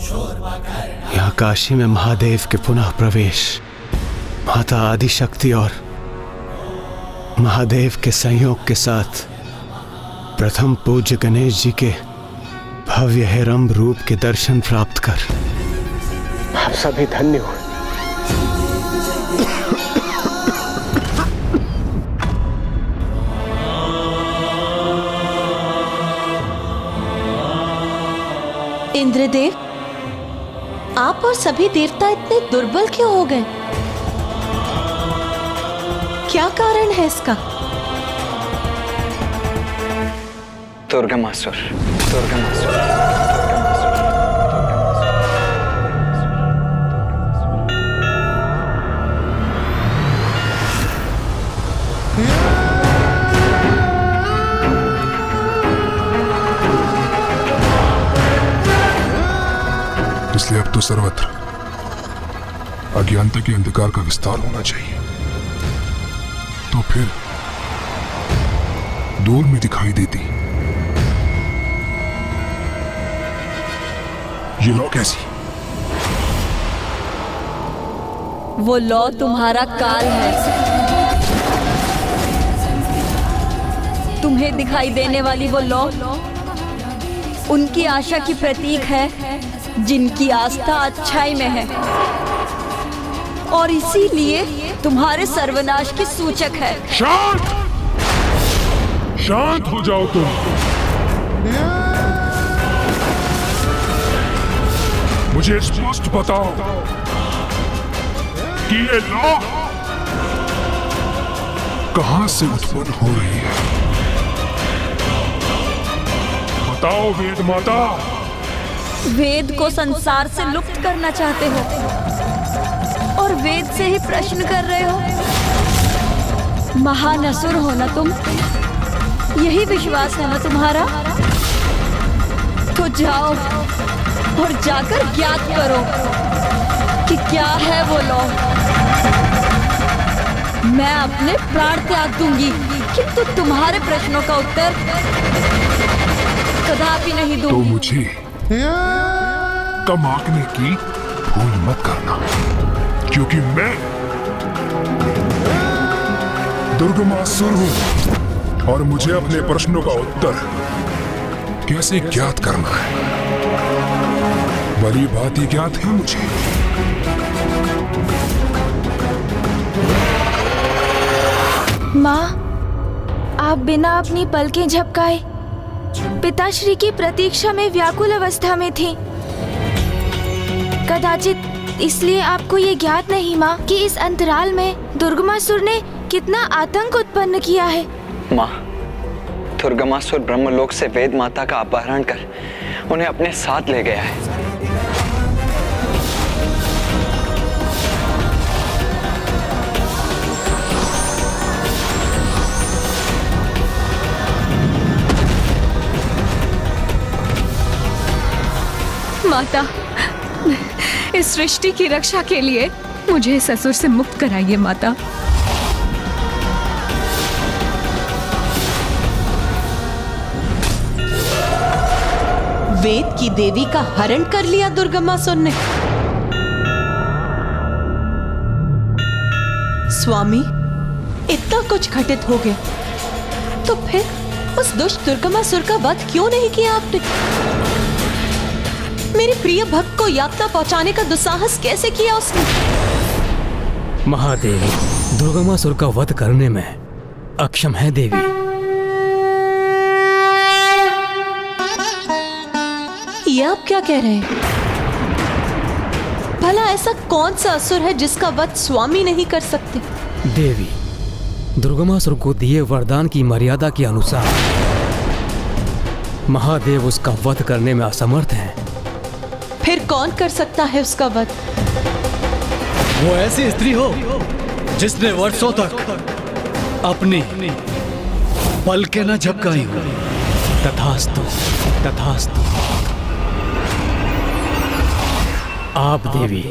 यहाँ काशी में महादेव के पुनः प्रवेश, माता आदिशक्ति और महादेव के संयोग के साथ प्रथम पूज्य गणेश जी के भव्य हेरंब रूप के दर्शन प्राप्त कर आप सभी धन्य हो। इंद्रदेव, आप और सभी देवता इतने दुर्बल क्यों हो गए? क्या कारण है इसका? दुर्गमासुर, दुर्गमासुर। इसलिए अब तो सर्वत्र अज्ञानता के अंधकार का विस्तार होना चाहिए, तो फिर दूर में दिखाई देती ये लौ कैसी? वो लौ तुम्हारा काल है। तुम्हें दिखाई देने वाली वो लौ उनकी आशा की प्रतीक है जिनकी आस्था अच्छाई में है, और इसीलिए तुम्हारे सर्वनाश की सूचक है। शांत, शांत हो जाओ तुम। मुझे स्पष्ट बताओ कि ये लौ कहां से उत्पन्न हो रही है? बताओ वेद माता। वेद को संसार से लुप्त करना चाहते हो और वेद से ही प्रश्न कर रहे हो? महान असुर हो ना तुम, यही विश्वास है ना तुम्हारा? तो जाओ और जाकर ज्ञात करो कि क्या है वो लौ। मैं अपने प्राण त्याग दूंगी, किंतु तुम्हारे प्रश्नों का उत्तर कदापि नहीं दूंगी। तो मुझे कम आंकने की भूल मत करना, क्योंकि मैं दुर्गमासुर हूं और मुझे अपने प्रश्नों का उत्तर कैसे ज्ञात करना है बड़ी बात ही ज्ञात है मुझे। माँ, आप बिना अपनी पलकें झपकाए पिताश्री की प्रतीक्षा में व्याकुल अवस्था में थे। कदाचित इसलिए आपको ये ज्ञात नहीं माँ कि इस अंतराल में दुर्गमासुर ने कितना आतंक उत्पन्न किया है। माँ, दुर्गमासुर ब्रह्मलोक से वेद माता का अपहरण कर उन्हें अपने साथ ले गया है। माता, इस सृष्टि की रक्षा के लिए मुझे इस असुर से मुक्त कराइए माता। वेद की देवी का हरण कर लिया दुर्गमासुर ने। स्वामी, इतना कुछ घटित हो गया, तो फिर उस दुष्ट दुर्गमासुर का वध क्यों नहीं किया आपने? मेरे प्रिय भक्त को यातना पहुंचाने का दुस्साहस कैसे किया उसने? महादेवी दुर्गमासुर का वध करने में अक्षम है देवी। ये आप क्या कह रहे हैं? भला ऐसा कौन सा असुर है जिसका वध स्वामी नहीं कर सकते? देवी, दुर्गमासुर को दिए वरदान की मर्यादा के अनुसार महादेव उसका वध करने में असमर्थ हैं। फिर कौन कर सकता है उसका वध? वो ऐसी स्त्री हो जिसने वर्षों तक अपनी पलकें न झपकाई हो। तथास्तु, तथास्तु। आप देवी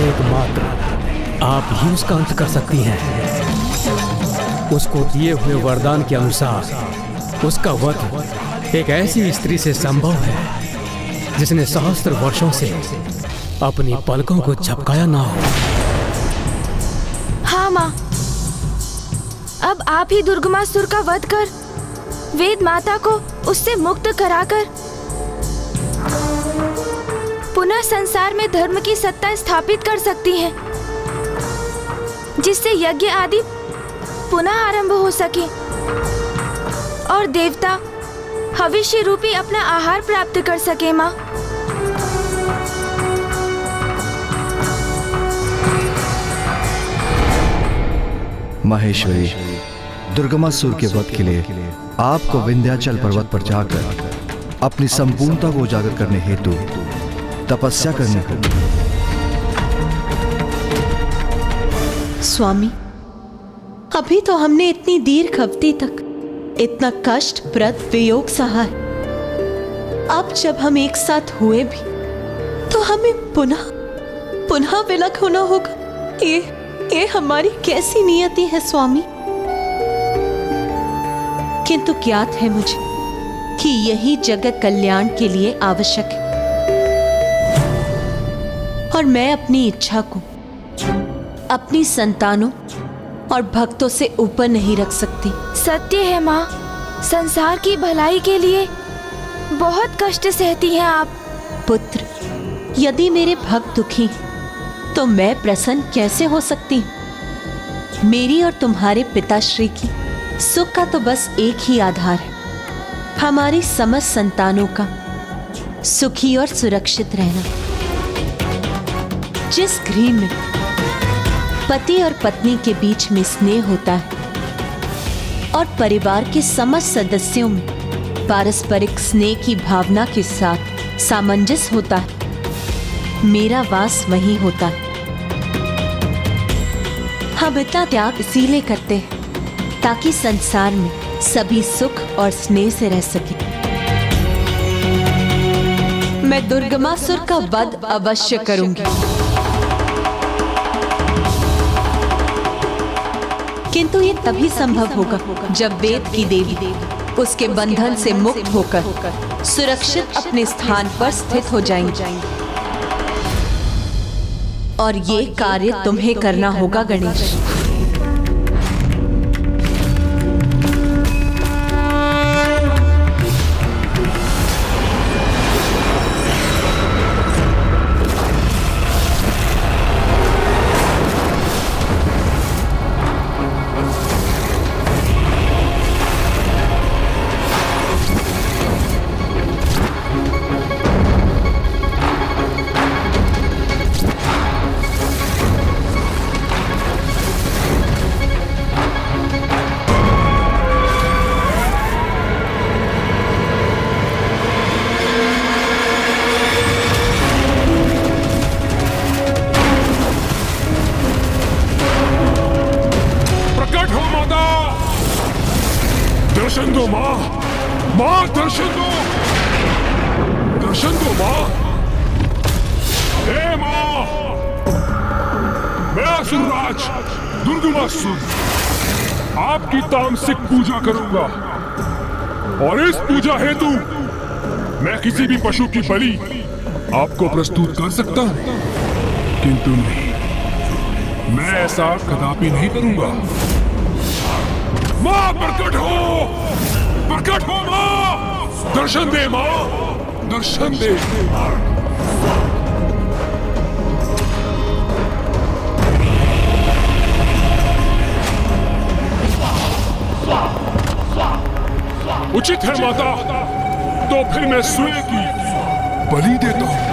एकमात्र आप ही उसका अंत कर सकती हैं। उसको दिए हुए वरदान के अनुसार उसका वध एक ऐसी स्त्री से संभव है जिसने सहस्त्र वर्षों से अपनी पलकों को झपकाया ना हो। हाँ माँ, अब आप ही दुर्गमासुर का वध कर वेद माता को उससे मुक्त कराकर पुनः संसार में धर्म की सत्ता स्थापित कर सकती हैं, जिससे यज्ञ आदि पुनः आरंभ हो सके और देवता भविष्य रूपी अपना आहार प्राप्त कर सके। माँ, महेश्वरी, दुर्गमासुर के वध के लिए आपको विंध्याचल पर्वत पर जाकर अपनी संपूर्णता को उजागर करने हेतु तपस्या करनी होगी। स्वामी, अभी तो हमने इतनी दीर्घ अवधि तक इतना कष्टप्रद वियोग सहा है। अब जब हम एक साथ हुए भी तो हमें पुनः विलग होना होगा। ये हमारी कैसी नियति है स्वामी। किंतु ज्ञात है मुझे कि यही जगत कल्याण के लिए आवश्यक है और मैं अपनी इच्छा को अपनी संतानों और भक्तों से ऊपर नहीं रख सकती। सत्य है माँ, संसार की भलाई के लिए बहुत कष्ट सहती हैं आप। पुत्र, यदि मेरे भक्त दुखी हैं, तो मैं प्रसन्न कैसे हो सकती हूँ? मेरी और तुम्हारे पिताश्री की सुख का तो बस एक ही आधार है, हमारी समस्त संतानों का सुखी और सुरक्षित रहना। जिस गृह में पति और पत्नी के बीच में स्नेह होता है और परिवार के समस्त सदस्यों में पारस्परिक स्नेह की भावना के साथ सामंजस्य होता है, मेरा वास वहीं होता है। हम इतना त्याग इसीलिए करते हैं ताकि संसार में सभी सुख और स्नेह से रह सके। मैं दुर्गमासुर का वध अवश्य करूंगी, किंतु ये तभी संभव होगा जब वेद की देवी उसके बंधन से मुक्त होकर सुरक्षित अपने स्थान पर स्थित हो जाएंगी। और ये कार्य तुम्हें करना होगा गणेश। दर्शन दो माँ, माँ दर्शन दो, दर्शन दो माँ। हे माँ, मैं असुरराज दुर्गमासुर आपकी तामसिक पूजा करूंगा और इस पूजा हेतु मैं किसी भी पशु की बलि आपको प्रस्तुत कर सकता हूं, किंतु नहीं, मैं ऐसा कदापि नहीं करूंगा। माँ प्रकट हो माँ, दर्शन दे माँ, दर्शन दे। उचित है माता, तो फिर मैं स्वयं की बलि देता हूं।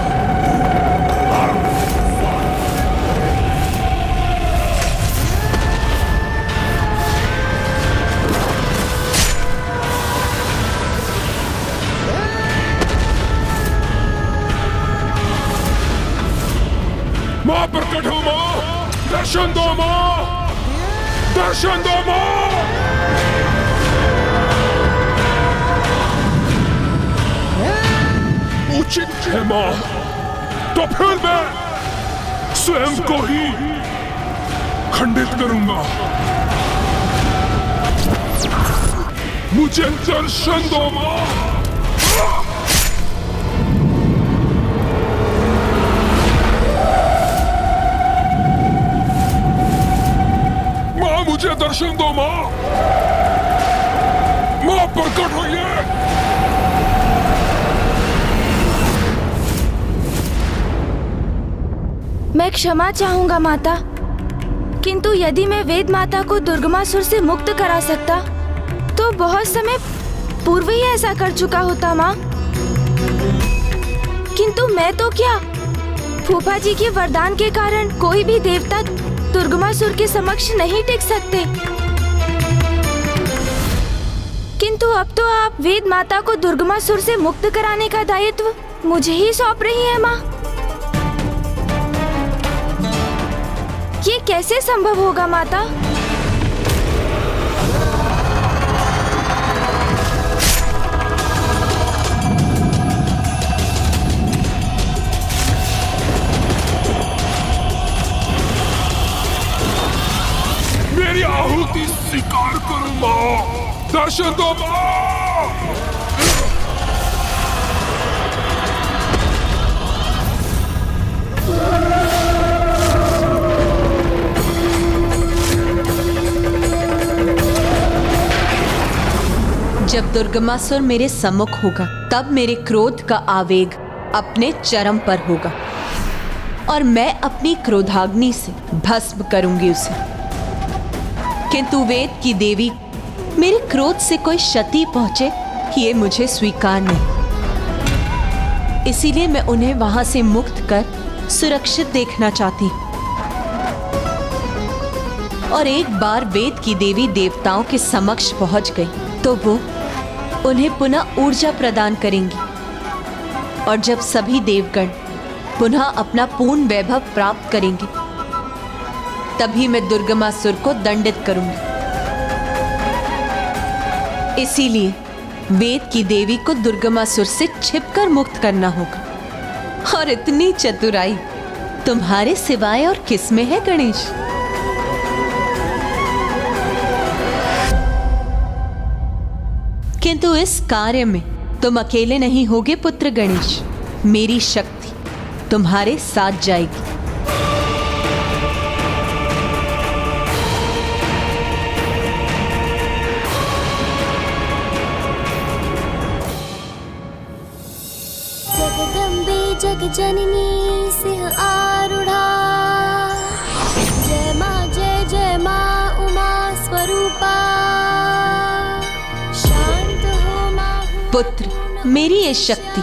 माँ प्रकट हो माँ, दर्शन दो माँ, दर्शन दो माँ। उचित है माँ, तो फिर मैं स्वयं को ही खंडित करूंगा। मुझे दर्शन दो माँ, मुझे दर्शन दो माँ। माँ प्रकट होइए। मैं क्षमा चाहूंगा माता, किंतु यदि मैं वेद माता को दुर्गमासुर से मुक्त करा सकता तो बहुत समय पूर्व ही ऐसा कर चुका होता माँ। किंतु मैं तो क्या, फूफा जी के वरदान के कारण कोई भी देवता दुर्गमासुर के समक्ष नहीं टिक सकते। किंतु अब तो आप वेद माता को दुर्गमासुर से मुक्त कराने का दायित्व मुझे ही सौंप रही है माँ। ये कैसे संभव होगा माता? मेरी आहुति स्वीकार करो माँ। दर्शन दो माँ। जब दुर्गमासुर मेरे सम्मुख होगा तब मेरे क्रोध का आवेग अपने चरम पर होगा और मैं अपनी क्रोधाग्नि से भस्म करूंगी उसे। किंतु वेद की देवी मेरे क्रोध से कोई क्षति पहुंचे ये मुझे स्वीकार नहीं। इसीलिए मैं उन्हें वहां से मुक्त कर सुरक्षित देखना चाहती हूँ। और एक बार वेद की देवी देवताओं के समक्ष पहुंच गई तो वो उन्हें पुनः ऊर्जा प्रदान करेंगी। और जब सभी देवगण पुनः अपना पूर्ण वैभव प्राप्त करेंगे तभी मैं दुर्गमासुर को दंडित करूंगी। इसीलिए वेद की देवी को दुर्गमासुर से छिपकर मुक्त करना होगा। और इतनी चतुराई तुम्हारे सिवाय और किस में है गणेश? किंतु इस कार्य में तुम अकेले नहीं होगे पुत्र गणेश। मेरी शक्ति तुम्हारे साथ जाएगी। जगदम्बे जगजननी सिंह आरूढ़ा, जय माँ उमा स्वरूपा। शांत हो माँ। पुत्र, मेरी ये शक्ति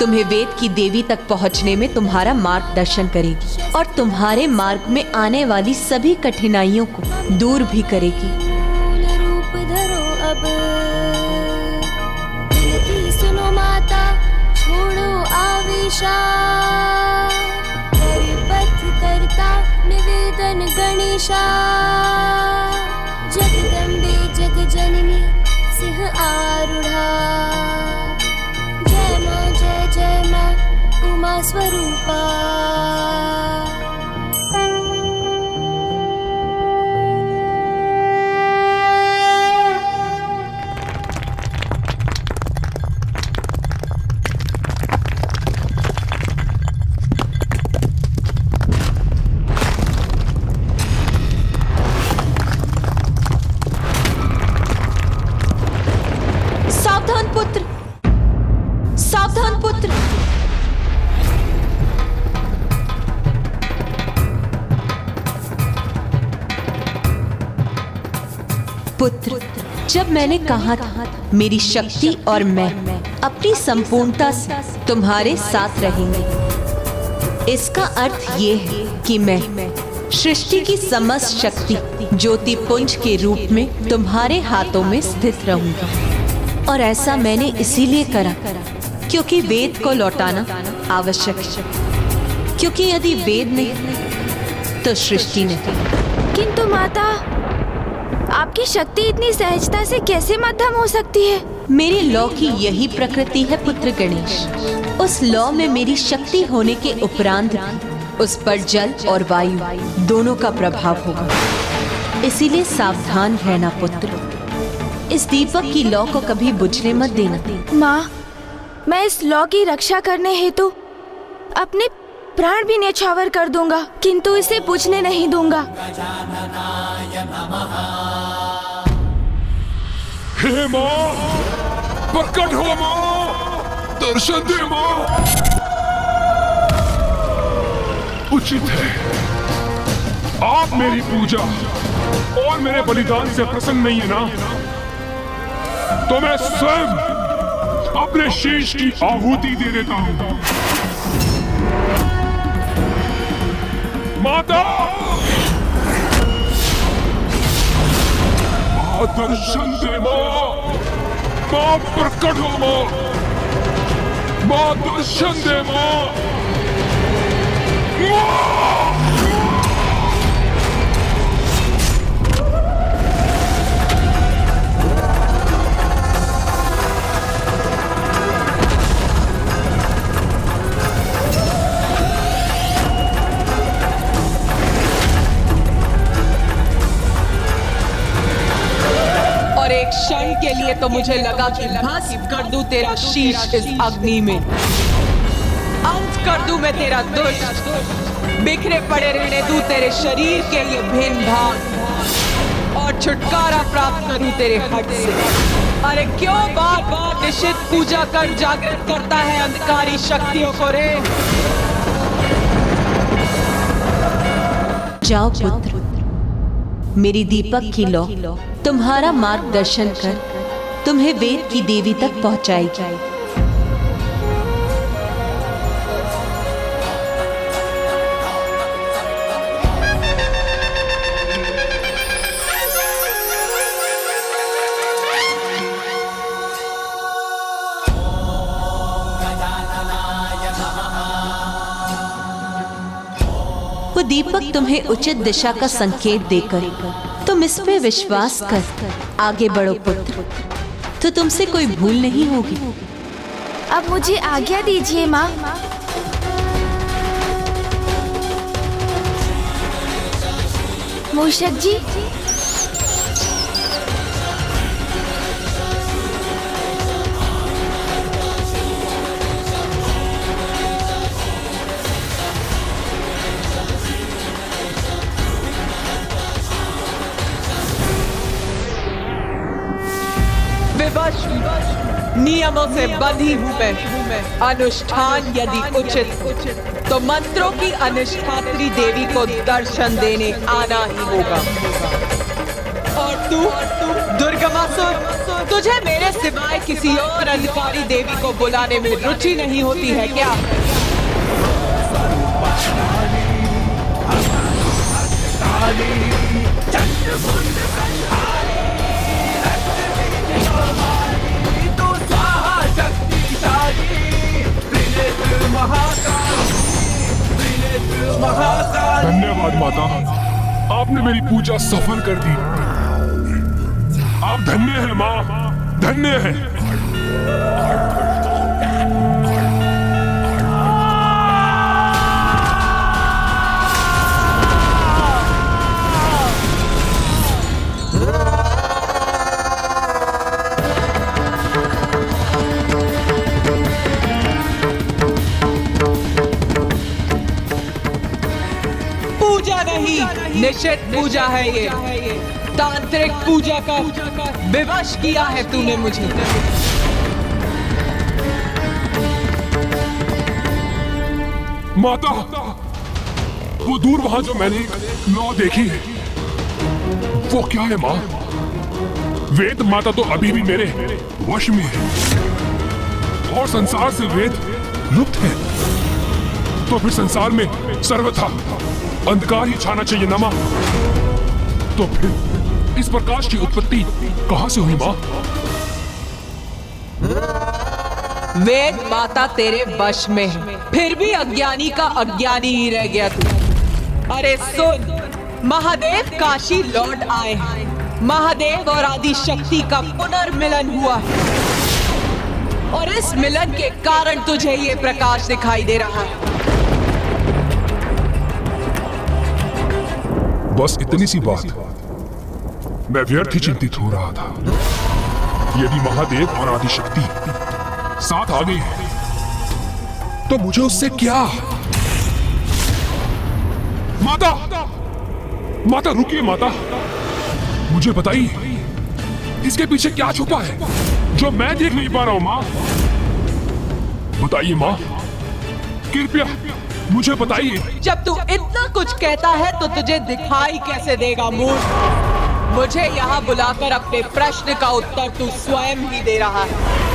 तुम्हें वेद की देवी तक पहुंचने में तुम्हारा मार्गदर्शन करेगी और तुम्हारे मार्ग में आने वाली सभी कठिनाइयों को दूर भी करेगी। रूप धरो अब, विनती सुनो माता, छोड़ो आवेशा। हरिपथ करता निवेदन गणेशा, जगदम्बे जगजननी सिंह आरूढ़ा। जय माँ उमा स्वरूपा। सावधान पुत्र, सावधान पुत्र। पुत्र, जब मैंने कहा था मेरी शक्ति और मैं अपनी संपूर्णता से तुम्हारे साथ रहेंगे, इसका अर्थ ये है कि मैं सृष्टि की समस्त शक्ति ज्योति पुंज के रूप में तुम्हारे हाथों में स्थित रहूंगा। और ऐसा मैंने इसीलिए करा क्योंकि वेद को लौटाना आवश्यक है, क्योंकि यदि वेद नहीं तो सृष्टि नहीं। किंतु माता, आपकी शक्ति इतनी सहजता से कैसे मध्यम हो सकती है? मेरे लौ की यही प्रकृति है पुत्र गणेश। उस लौ में मेरी शक्ति होने के उपरांत उस पर जल और वायु दोनों का प्रभाव होगा। इसीलिए सावधान रहना पुत्र। इस दीपक की लौ को कभी बुझने मत देना। माँ, मैं इस लौ की रक्षा करने हेतु अपने प्राण भी न्यौछावर कर दूंगा, किंतु इसे पूछने नहीं दूंगा। हे माँ, प्रकट हो माँ, दर्शन दे माँ। उचित है, आप मेरी पूजा और मेरे बलिदान से प्रसन्न नहीं है ना, तो मैं स्वयं अपने शीश की आहुति दे देता हूं। माता, दर्शन दे माँ, माँ प्रकट हो माँ, माँ दर्शन दे माँ, और एक क्षण के लिए तो मुझे लगा कि भस्म कर दूं तेरा शीश इस अग्नि में, अंत कर दूं मैं तेरा दुष्ट, बिखरे पड़े रहने दूं तेरे शरीर के लिए भिन्न भाग, और छुटकारा प्राप्त करूं तेरे हट से। अरे क्यों बार बार निश्चित पूजा कर जागृत करता है अंधकारी शक्तियों को रे? जाओ पुत्र, मेरी दीपक की लौ तुम्हारा मार्गदर्शन कर तुम्हें वेद की देवी तक पहुंचाएगी। वो दीपक तुम्हें उचित दिशा का संकेत देकर तुम इस पे विश्वास कर आगे बढ़ो पुत्र, तो तुमसे कोई भूल नहीं होगी। अब मुझे आज्ञा दीजिए माँ। मूषक जी, नियमों से बंधी हूँ मैं, अनुष्ठान यदि उचित तो मंत्रों की अनुष्ठात्री देवी को दर्शन देने आना ही होगा। और तू दुर्गमासुर, तुझे मेरे सिवाय किसी और अधिकारी देवी को बुलाने में रुचि नहीं होती है क्या? धन्यवाद माता, आपने मेरी पूजा सफल कर दी। आप धन्य हैं माँ, धन्य हैं। निश्चित पूजा है ये, तांत्रिक पूजा का विवश किया है तूने मुझे। माता, वो दूर वहां जो मैंने नौ देखी है, वो क्या है माँ? वेद माता तो अभी भी मेरे वश में है, और संसार से वेद लुप्त है, तो फिर संसार में सर्वथा अंधकार ही छाना चाहिए ना माँ? तो फिर इस प्रकाश की उत्पत्ति कहां से हुई माँ? वेद माता तेरे वश में है, फिर भी अज्ञानी का अज्ञानी ही रह गया तू। अरे सुन, महादेव काशी लौट आए हैं, महादेव और आदि शक्ति का पुनर्मिलन हुआ है, और इस मिलन के कारण तुझे ये प्रकाश दिखाई दे रहा है। बस इतनी सी बात, मैं व्यर्थ ही चिंतित हो रहा था। यदि महादेव और आदिशक्ति साथ आ गई है, तो मुझे उससे क्या? माता, माता रुकिए माता, मुझे बताइए इसके पीछे क्या छुपा है जो मैं देख नहीं पा रहा हूं माँ? बताइए माँ, कृपया मुझे बताइए। जब तू इतना कुछ कहता है तो तुझे दिखाई कैसे देगा मूर्ख? मुझे यहाँ बुलाकर अपने प्रश्न का उत्तर तू स्वयं ही दे रहा है।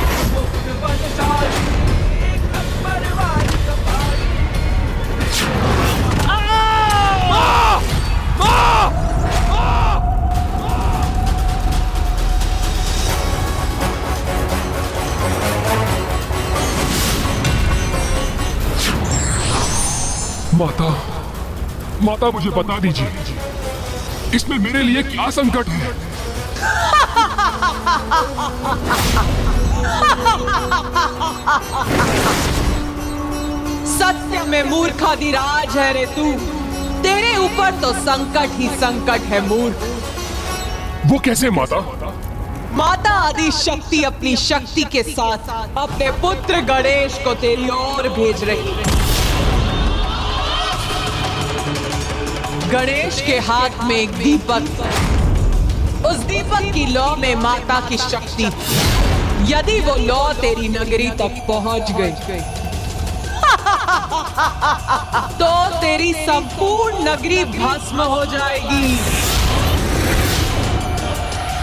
माता, माता मुझे बता दीजिए इसमें मेरे लिए क्या संकट है? सत्य में मूर्खाधिराज है रे तू। तेरे ऊपर तो संकट ही संकट है मूर्ख। वो कैसे माता? माता आदि शक्ति अपनी शक्ति के साथ अपने पुत्र गणेश को तेरी ओर भेज रही है। गणेश के हाथ में एक दीपक, उस दीपक की लौ में माता की शक्ति। यदि वो लौ तेरी नगरी तक पहुंच गई तो तेरी संपूर्ण नगरी भस्म हो जाएगी।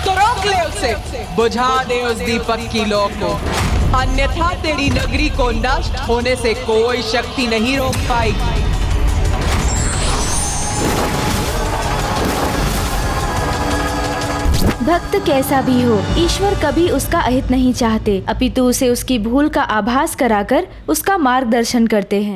तो रोक ले उसे, बुझा दे उस दीपक की लौ को, अन्यथा तेरी नगरी को नष्ट होने से कोई शक्ति नहीं रोक पाएगी। भक्त कैसा भी हो, ईश्वर कभी उसका अहित नहीं चाहते, अपितु उसे उसकी भूल का आभास कराकर उसका मार्गदर्शन करते हैं।